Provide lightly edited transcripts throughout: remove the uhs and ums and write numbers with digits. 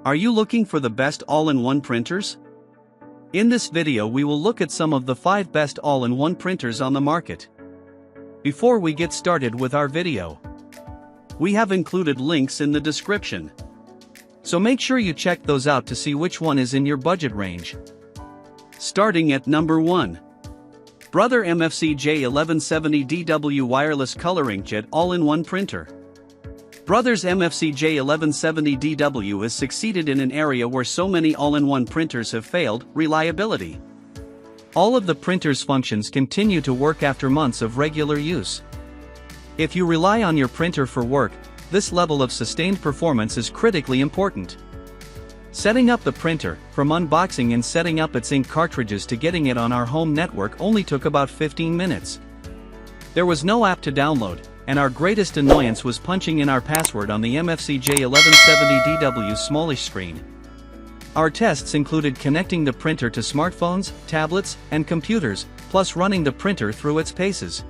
Are you looking for the best all-in-one printers? In this video we will look at some of the 5 best all-in-one printers on the market. Before we get started with our video, we have included links in the description. So make sure you check those out to see which one is in your budget range. Starting at number 1. Brother MFP J1170DW Wireless Color Inkjet All-in-One Printer. Brother's MFP J1170DW has succeeded in an area where so many all-in-one printers have failed: reliability. All of the printer's functions continue to work after months of regular use. If you rely on your printer for work, this level of sustained performance is critically important. Setting up the printer, from unboxing and setting up its ink cartridges to getting it on our home network, only took about 15 minutes. There was no app to download, and our greatest annoyance was punching in our password on the MFP J1170DW smallish screen. Our tests included connecting the printer to smartphones, tablets, and computers, plus running the printer through its paces.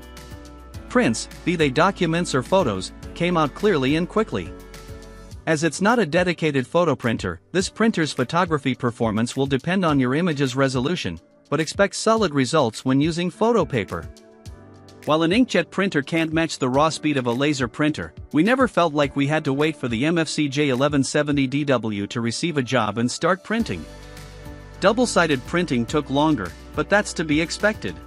Prints, be they documents or photos, came out clearly and quickly. As it's not a dedicated photo printer, this printer's photography performance will depend on your image's resolution, but expect solid results when using photo paper. While an inkjet printer can't match the raw speed of a laser printer, we never felt like we had to wait for the MFP J1170DW to receive a job and start printing. Double-sided printing took longer, but that's to be expected.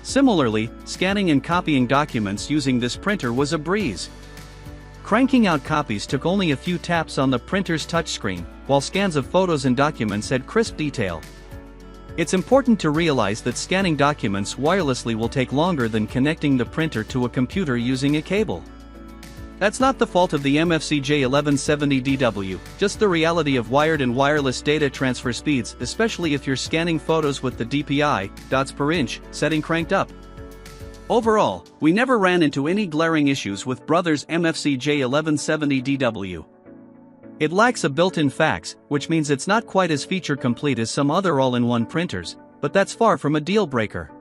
Similarly, scanning and copying documents using this printer was a breeze. Cranking out copies took only a few taps on the printer's touchscreen, while scans of photos and documents had crisp detail. It's important to realize that scanning documents wirelessly will take longer than connecting the printer to a computer using a cable. That's not the fault of the MFP J1170DW, just the reality of wired and wireless data transfer speeds, especially if you're scanning photos with the DPI, dots per inch, setting cranked up. Overall, we never ran into any glaring issues with Brother's MFP J1170DW. It lacks a built-in fax, which means it's not quite as feature-complete as some other all-in-one printers, but that's far from a deal-breaker.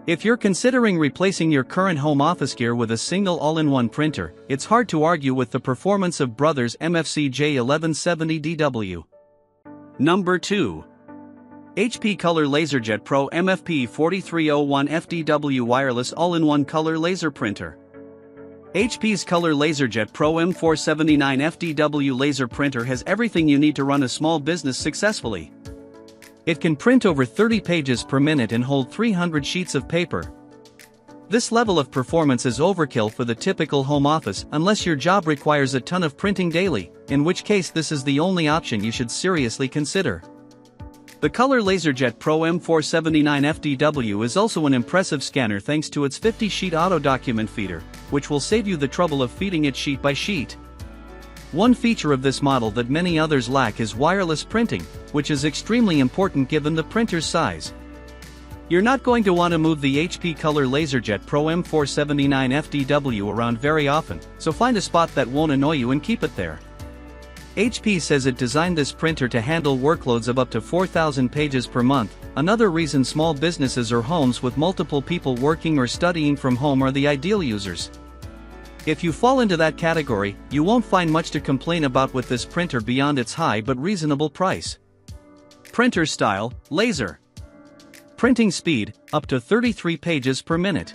If you're considering replacing your current home office gear with a single all-in-one printer, it's hard to argue with the performance of Brother's MFP J1170DW. Number 2. HP Color LaserJet Pro MFP 4301 FDW Wireless All-in-One Color Laser Printer. HP's Color LaserJet Pro M479 FDW laser printer has everything you need to run a small business successfully. It can print over 30 pages per minute and hold 300 sheets of paper. This level of performance is overkill for the typical home office unless your job requires a ton of printing daily, in which case this is the only option you should seriously consider. The Color LaserJet Pro M479 FDW is also an impressive scanner thanks to its 50-sheet auto document feeder, which will save you the trouble of feeding it sheet by sheet. One feature of this model that many others lack is wireless printing, which is extremely important given the printer's size. You're not going to want to move the HP Color LaserJet Pro M479 FDW around very often, so find a spot that won't annoy you and keep it there. HP says it designed this printer to handle workloads of up to 4,000 pages per month. Another reason small businesses or homes with multiple people working or studying from home are the ideal users. If you fall into that category, you won't find much to complain about with this printer beyond its high but reasonable price. Printer style: laser. Printing speed: up to 33 pages per minute.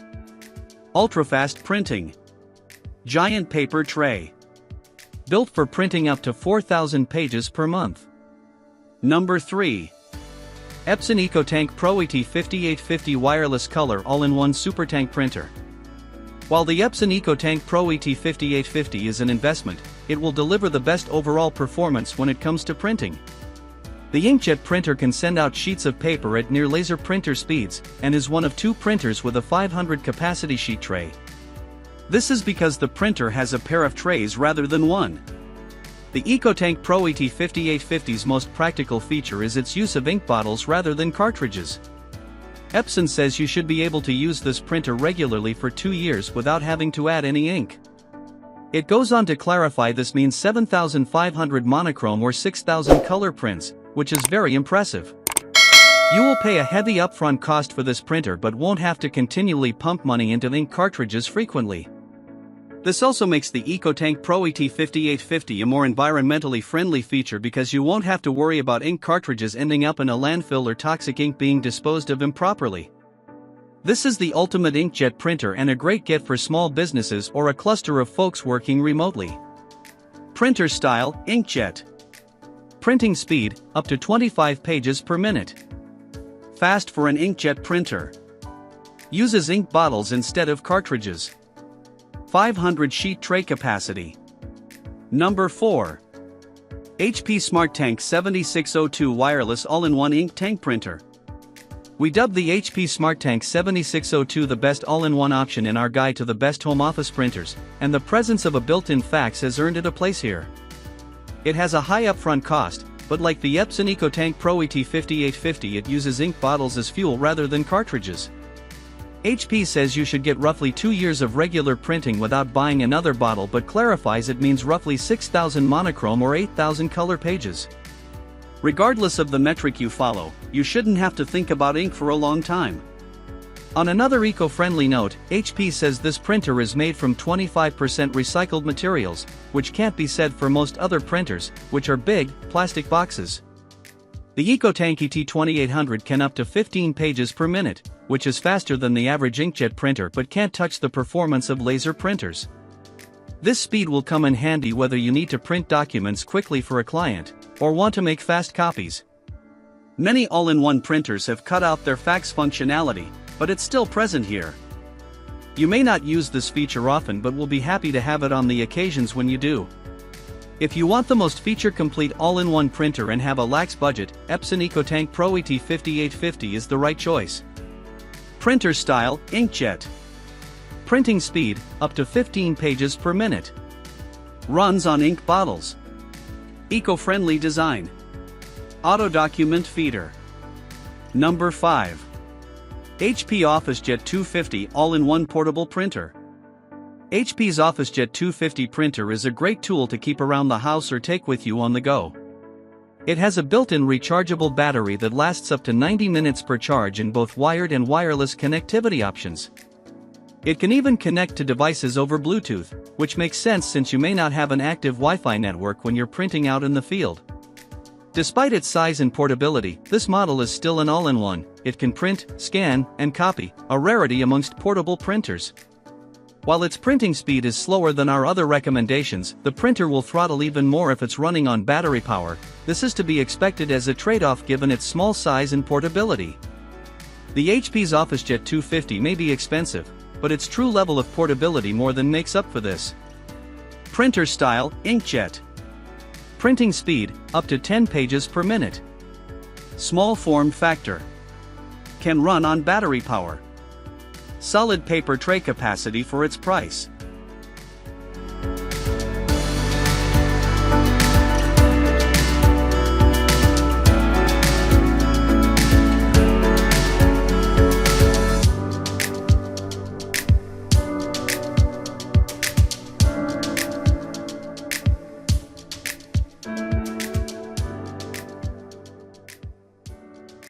Ultra-fast printing. Giant paper tray. Built for printing up to 4,000 pages per month. Number 3. Epson EcoTank Pro ET5850 Wireless Color All-in-One Supertank Printer. While the Epson EcoTank Pro ET5850 is an investment, it will deliver the best overall performance when it comes to printing. The inkjet printer can send out sheets of paper at near laser printer speeds, and is one of 2 printers with a 500 capacity sheet tray. This is because the printer has a pair of trays rather than one. The EcoTank Pro ET5850's most practical feature is its use of ink bottles rather than cartridges. Epson says you should be able to use this printer regularly for 2 years without having to add any ink. It goes on to clarify this means 7,500 monochrome or 6,000 color prints, which is very impressive. You will pay a heavy upfront cost for this printer but won't have to continually pump money into ink cartridges frequently. This also makes the EcoTank Pro ET5850 a more environmentally friendly feature because you won't have to worry about ink cartridges ending up in a landfill or toxic ink being disposed of improperly. This is the ultimate inkjet printer and a great get for small businesses or a cluster of folks working remotely. Printer style, inkjet. Printing speed, up to 25 pages per minute. Fast for an inkjet printer. Uses ink bottles instead of cartridges. 500 sheet tray capacity. Number 4. HP Supertank 7602 Wireless All-in-One Ink Tank Printer. We dubbed the HP Supertank 7602 the best all-in-one option in our guide to the best home office printers, and the presence of a built-in fax has earned it a place here. It has a high upfront cost, but like the Epson EcoTank Pro ET5850, it uses ink bottles as fuel rather than cartridges. HP says you should get roughly 2 years of regular printing without buying another bottle, but clarifies it means roughly 6,000 monochrome or 8,000 color pages. Regardless of the metric you follow, you shouldn't have to think about ink for a long time. On another eco-friendly note, HP says this printer is made from 25% recycled materials, which can't be said for most other printers, which are big, plastic boxes. The EcoTank ET2800 can up to 15 pages per minute, which is faster than the average inkjet printer but can't touch the performance of laser printers. This speed will come in handy whether you need to print documents quickly for a client, or want to make fast copies. Many all-in-one printers have cut out their fax functionality, but it's still present here. You may not use this feature often but will be happy to have it on the occasions when you do. If you want the most feature-complete all-in-one printer and have a lax budget, Epson EcoTank Pro ET5850 is the right choice. Printer style, inkjet. Printing speed, up to 15 pages per minute. Runs on ink bottles. Eco-friendly design. Auto document feeder. Number 5. HP OfficeJet 250 All-in-One Portable Printer. HP's OfficeJet 250 printer is a great tool to keep around the house or take with you on the go. It has a built-in rechargeable battery that lasts up to 90 minutes per charge in both wired and wireless connectivity options. It can even connect to devices over Bluetooth, which makes sense since you may not have an active Wi-Fi network when you're printing out in the field. Despite its size and portability, this model is still an all-in-one. It can print, scan, and copy, a rarity amongst portable printers. While its printing speed is slower than our other recommendations, the printer will throttle even more if it's running on battery power. This is to be expected as a trade-off given its small size and portability. The HP's OfficeJet 250 may be expensive, but its true level of portability more than makes up for this. Printer style, inkjet. Printing speed, up to 10 pages per minute. Small form factor. Can run on battery power. Solid paper tray capacity for its price.